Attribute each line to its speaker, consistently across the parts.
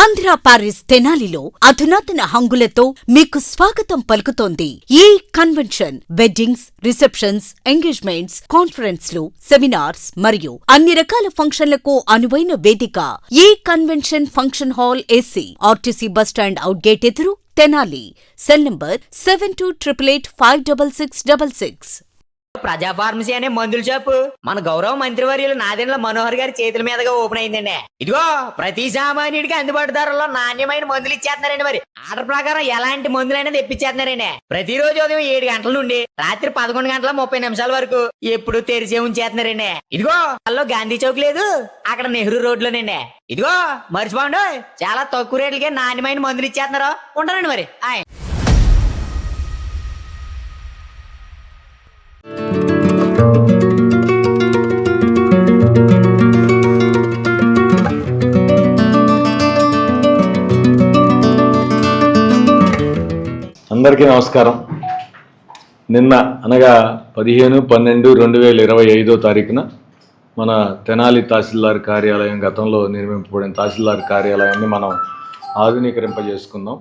Speaker 1: Andhra Paris తెనాలిలో అధునాతన హంగులతో మీకు స్వాగతం పలుకుతోంది ఈ కన్వెన్షన్. వెడ్డింగ్స్, రిసెప్షన్స్, ఎంగేజ్మెంట్స్, కాన్ఫరెన్స్లు, సెమినార్స్ మరియు అన్ని రకాల ఫంక్షన్లకు అనువైన వేదిక. ఈ convention function hall AC, RTC bus stand out gate ఎదురు, తెనాలి. Cell number 7288566666.
Speaker 2: ప్రజా ఫార్మసీ అనే మందుల షాపు మన గౌరవ మంత్రివర్యులు నాదెండ్ల మనోహర్ గారి చేతుల మీదుగా ఓపెన్ అయిందండి. ఇదిగో ప్రతి సామాన్యుడికి అందుబాటు ధరలో నాణ్యమైన మందులు ఇచ్చేస్తున్నారండి. మరి ఆర్డర్ ప్రకారం ఎలాంటి మందులైనా తెప్పించేస్తున్నారండి. ప్రతిరోజు ఉదయం 7 గంటల నుండి రాత్రి 11 గంటల 30 నిమిషాల వరకు ఎప్పుడు తెరిచే ఉంచేస్తున్నారండి. ఇదిగో అల్లో గాంధీ చౌక్ లేదు, అక్కడ నెహ్రూ రోడ్లోనండి. ఇదిగో మర్చిపోండి, చాలా తక్కువ రేట్లకే నాణ్యమైన మందులు ఇచ్చేస్తున్నారు. ఉంటారండి మరి.
Speaker 3: అందరికీ నమస్కారం. నిన్న అనగా 15/12/2025 మన తెనాలి తహసీల్దార్ కార్యాలయం, గతంలో నిర్మింపబడిన తహసీల్దార్ కార్యాలయాన్ని మనం ఆధునీకరింపజేసుకుందాం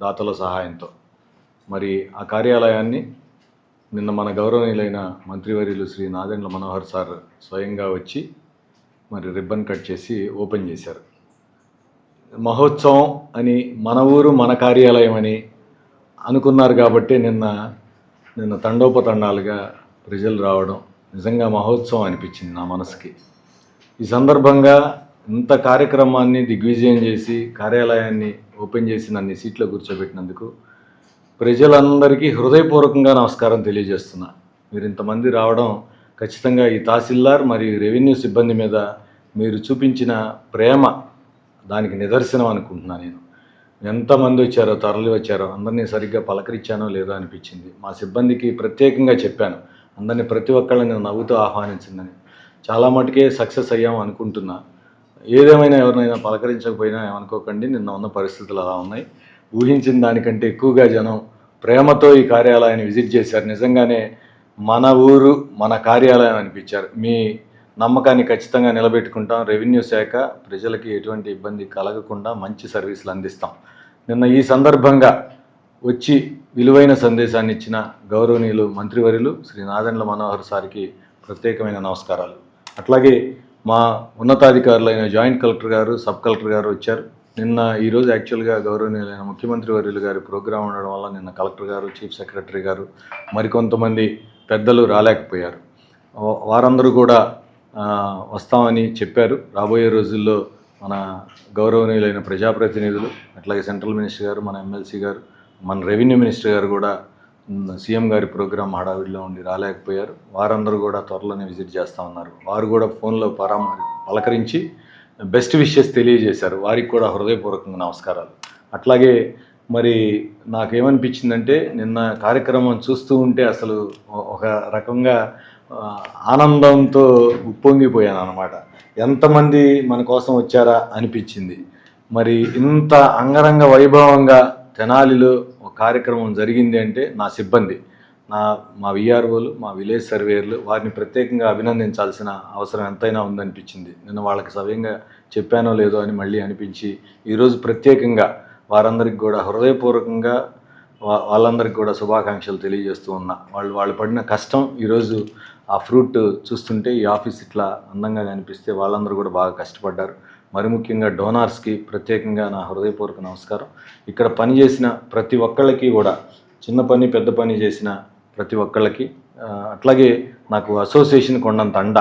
Speaker 3: దాతల సహాయంతో. మరి ఆ కార్యాలయాన్ని నిన్న మన గౌరవనీయులైన మంత్రివర్యులు శ్రీ నాదెండ్ల మనోహర్ సార్ స్వయంగా వచ్చి మరి రిబ్బన్ కట్ చేసి ఓపెన్ చేశారు. మహోత్సవం అని, మన ఊరు మన కార్యాలయం అని అనుకున్నారు కాబట్టి నిన్న తండోపతండాలుగా ప్రజలు రావడం నిజంగా మహోత్సవం అనిపించింది నా మనసుకి. ఈ సందర్భంగా ఇంత కార్యక్రమాన్ని దిగ్విజయం చేసి కార్యాలయాన్ని ఓపెన్ చేసి నన్ను సీట్లో కూర్చోబెట్టినందుకు ప్రజలందరికీ హృదయపూర్వకంగా నమస్కారం తెలియజేస్తున్నా. మీరు ఇంతమంది రావడం ఖచ్చితంగా ఈ తహసీల్దార్ మరియు రెవెన్యూ సిబ్బంది మీద మీరు చూపించిన ప్రేమ దానికి నిదర్శనం అనుకుంటున్నాను. నేను ఎంతమంది వచ్చారో, తరలి వచ్చారో, అందరినీ సరిగ్గా పలకరించానో లేదో అనిపించింది. మా సిబ్బందికి ప్రత్యేకంగా చెప్పాను, అందరినీ ప్రతి ఒక్కళ్ళని నవ్వుతూ ఆహ్వానించిందని. చాలా మటుకే సక్సెస్ అయ్యాము అనుకుంటున్నా. ఏదేమైనా ఎవరినైనా పలకరించకపోయినా ఏమనుకోకండి, నిన్న ఉన్న పరిస్థితులు అలా ఉన్నాయి. ఊహించిన దానికంటే ఎక్కువగా జనం ప్రేమతో ఈ కార్యాలయాన్ని విజిట్ చేశారు. నిజంగానే మన ఊరు మన కార్యాలయం అనిపించారు. మీ నమ్మకాన్ని ఖచ్చితంగా నిలబెట్టుకుంటాం. రెవెన్యూ శాఖ ప్రజలకి ఎటువంటి ఇబ్బంది కలగకుండా మంచి సర్వీసులు అందిస్తాం. నిన్న ఈ సందర్భంగా వచ్చి విలువైన సందేశాన్ని ఇచ్చిన గౌరవనీయులు మంత్రివర్యులు శ్రీ నాదెండ్ల మనోహర్ సార్కి ప్రత్యేకమైన నమస్కారాలు. అట్లాగే మా ఉన్నతాధికారులైన జాయింట్ కలెక్టర్ గారు, సబ్ కలెక్టర్ గారు వచ్చారు. ఈరోజు యాక్చువల్గా గౌరవనీయులైన ముఖ్యమంత్రి వర్యులు గారి ప్రోగ్రాం ఉండడం వల్ల నిన్న కలెక్టర్ గారు, చీఫ్ సెక్రటరీ గారు, మరికొంతమంది పెద్దలు రాలేకపోయారు. వారందరూ కూడా వస్తామని చెప్పారు. రాబోయే రోజుల్లో మన గౌరవనీయులైన ప్రజాప్రతినిధులు, అట్లాగే సెంట్రల్ మినిస్టర్ గారు, మన ఎమ్మెల్సీ గారు, మన రెవెన్యూ మినిస్టర్ గారు కూడా సీఎం గారి ప్రోగ్రాం హడావిడిలో ఉండి రాలేకపోయారు. వారందరూ కూడా త్వరలోనే విజిట్ చేస్తూ ఉన్నారు. వారు కూడా ఫోన్లో పలకరించి బెస్ట్ విషెస్ తెలియజేశారు. వారికి కూడా హృదయపూర్వకంగా నమస్కారాలు. అట్లాగే మరి నాకేమనిపించిందంటే, నిన్న కార్యక్రమం చూస్తూ ఉంటే అసలు ఒక రకంగా ఆనందంతో ఉప్పొంగిపోయాను అన్నమాట. ఎంతమంది మన కోసం వచ్చారా అనిపించింది. మరి ఇంత అంగరంగ వైభవంగా తెనాలిలో ఒక కార్యక్రమం జరిగింది అంటే నా సిబ్బంది, మా విఆర్ఓలు, మా విలేజ్ సర్వేయర్లు, వారిని ప్రత్యేకంగా అభినందించాల్సిన అవసరం ఎంతైనా ఉందనిపించింది. నిన్న వాళ్ళకి సవ్యంగా చెప్పానో లేదో అని మళ్ళీ అనిపించి ఈరోజు ప్రత్యేకంగా వారందరికీ కూడా హృదయపూర్వకంగా వాళ్ళందరికీ కూడా శుభాకాంక్షలు తెలియజేస్తూ ఉన్నా. వాళ్ళు పడిన కష్టం ఈరోజు ఆ ఫ్రూట్ చూస్తుంటే ఈ ఆఫీస్ ఇట్లా అందంగా కనిపిస్తే వాళ్ళందరూ కూడా బాగా కష్టపడ్డారు. మరి ముఖ్యంగా డోనార్స్కి ప్రత్యేకంగా నా హృదయపూర్వక నమస్కారం. ఇక్కడ పనిచేసిన ప్రతి ఒక్కళ్ళకి కూడా, చిన్న పని పెద్ద పని చేసిన ప్రతి ఒక్కళ్ళకి, అట్లాగే నాకు అసోసియేషన్ కొండంత అండ,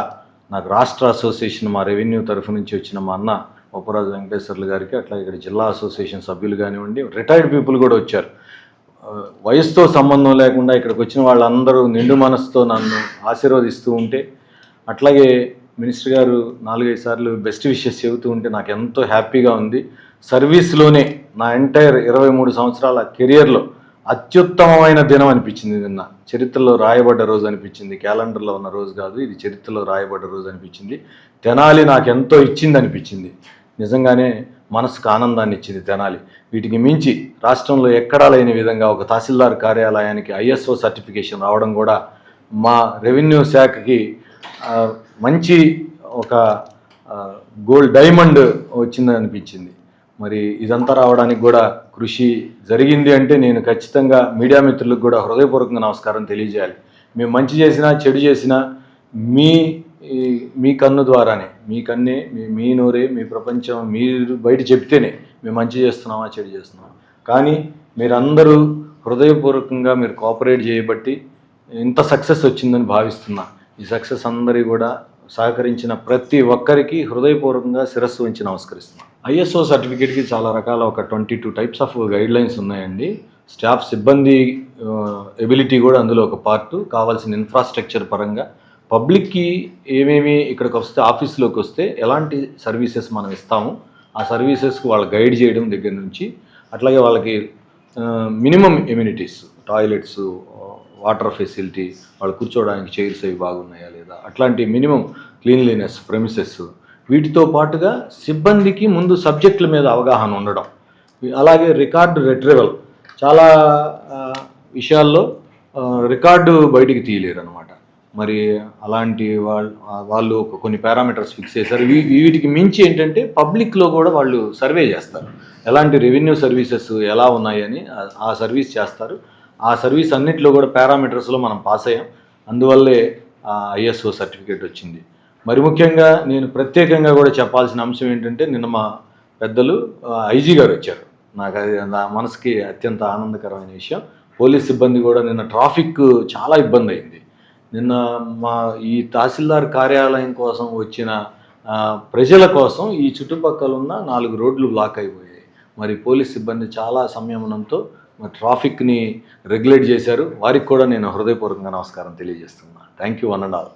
Speaker 3: నాకు రాష్ట్ర అసోసియేషన్ మా రెవెన్యూ తరఫు నుంచి వచ్చిన మా అన్న ఉపరాజు వెంకటేశ్వర్లు గారికి, అట్లాగే ఇక్కడ జిల్లా అసోసియేషన్ సభ్యులు కానివ్వండి, రిటైర్డ్ పీపుల్ కూడా వచ్చారు. వయసుతో సంబంధం లేకుండా ఇక్కడికి వచ్చిన వాళ్ళందరూ నిండు మనసుతో నన్ను ఆశీర్వదిస్తూ ఉంటే, అట్లాగే మినిస్టర్ గారు 4-5 సార్లు బెస్ట్ విషెస్ చెబుతూ ఉంటే నాకు ఎంతో హ్యాపీగా ఉంది. సర్వీస్లోనే నా ఎంటైర్ 23 సంవత్సరాల కెరియర్లో అత్యుత్తమమైన దినం అనిపించింది. నిన్న చరిత్రలో రాయబడ్డ రోజు అనిపించింది. క్యాలెండర్లో ఉన్న రోజు కాదు, ఇది చరిత్రలో రాయబడ్డ రోజు అనిపించింది. తెనాలి నాకు ఎంతో ఇచ్చింది అనిపించింది. నిజంగానే మనసుకు ఆనందాన్ని ఇచ్చింది తెనాలి. వీటికి మించి రాష్ట్రంలో ఎక్కడా లేని విధంగా ఒక తహసీల్దార్ కార్యాలయానికి ISO సర్టిఫికేషన్ రావడం కూడా మా రెవెన్యూ శాఖకి మంచి ఒక గోల్డ్ డైమండ్ వచ్చిందని అనిపించింది. మరి ఇదంతా రావడానికి కూడా కృషి జరిగింది అంటే నేను ఖచ్చితంగా మీడియా మిత్రులకు కూడా హృదయపూర్వకంగా నమస్కారం తెలియజేయాలి. మేము మంచి చేసినా చెడు చేసినా మీ కన్ను ద్వారానే, మీ కన్నే, మీ నోరే, మీ ప్రపంచం మీరు బయట చెప్తేనే మేము మంచి చేస్తున్నామా చెడు చేస్తున్నామా. కానీ మీరందరూ హృదయపూర్వకంగా మీరు కోఆపరేట్ చేయబట్టి ఇంత సక్సెస్ వచ్చిందని భావిస్తున్నా. ఈ సక్సెస్ అందరి కూడా సహకరించిన ప్రతి ఒక్కరికి హృదయపూర్వకంగా శిరస్సు వంచి నమస్కరిస్తున్నాను. ISO సర్టిఫికేట్కి చాలా రకాల ఒక 22 టైప్స్ ఆఫ్ గైడ్లైన్స్ ఉన్నాయండి. స్టాఫ్ సిబ్బంది ఎబిలిటీ కూడా అందులో ఒక పార్ట్. కావాల్సిన ఇన్ఫ్రాస్ట్రక్చర్ పరంగా పబ్లిక్కి ఏమేమి ఇక్కడికి వస్తే, ఆఫీస్లోకి వస్తే ఎలాంటి సర్వీసెస్ మనం ఇస్తాము, ఆ సర్వీసెస్కి వాళ్ళు గైడ్ చేయడం దగ్గర నుంచి, అట్లాగే వాళ్ళకి minimum amenities, toilets, water facility, వాళ్ళు కూర్చోవడానికి చైర్స్ అవి బాగున్నాయా లేదా, అట్లాంటి మినిమం క్లీన్లీనెస్, ప్రెమిసెస్, వీటితో పాటుగా సిబ్బందికి ముందు సబ్జెక్టుల మీద అవగాహన ఉండడం, అలాగే రికార్డు రిట్రీవల్. చాలా విషయాల్లో రికార్డు బయటికి తీయలేరు అనమాట. మరి అలాంటి వాళ్ళు కొన్ని పారామీటర్స్ ఫిక్స్ చేశారు. వీటికి మించి ఏంటంటే పబ్లిక్లో కూడా వాళ్ళు సర్వే చేస్తారు, ఎలాంటి రెవెన్యూ సర్వీసెస్ ఎలా ఉన్నాయని ఆ సర్వీస్ చేస్తారు. ఆ సర్వీస్ అన్నింటిలో కూడా పారామీటర్స్లో మనం పాస్ అయ్యాం. అందువల్లే ISO సర్టిఫికేట్ వచ్చింది. మరి ముఖ్యంగా నేను ప్రత్యేకంగా కూడా చెప్పాల్సిన అంశం ఏంటంటే, నిన్న మా పెద్దలు IG గారు వచ్చారు. నాకు అది నా మనసుకి అత్యంత ఆనందకరమైన విషయం. పోలీస్ సిబ్బంది కూడా నిన్న ట్రాఫిక్ చాలా ఇబ్బంది అయింది. నిన్న ఈ తహసీల్దార్ కార్యాలయం కోసం వచ్చిన ప్రజల కోసం ఈ చుట్టుపక్కల ఉన్న 4 రోడ్లు బ్లాక్ అయిపోయాయి. మరి పోలీస్ సిబ్బంది చాలా సంయమనంతో ట్రాఫిక్ని రెగ్యులేట్ చేశారు. వారికి కూడా నేను హృదయపూర్వకంగా నమస్కారం తెలియజేస్తున్నాను. Thank you one and all.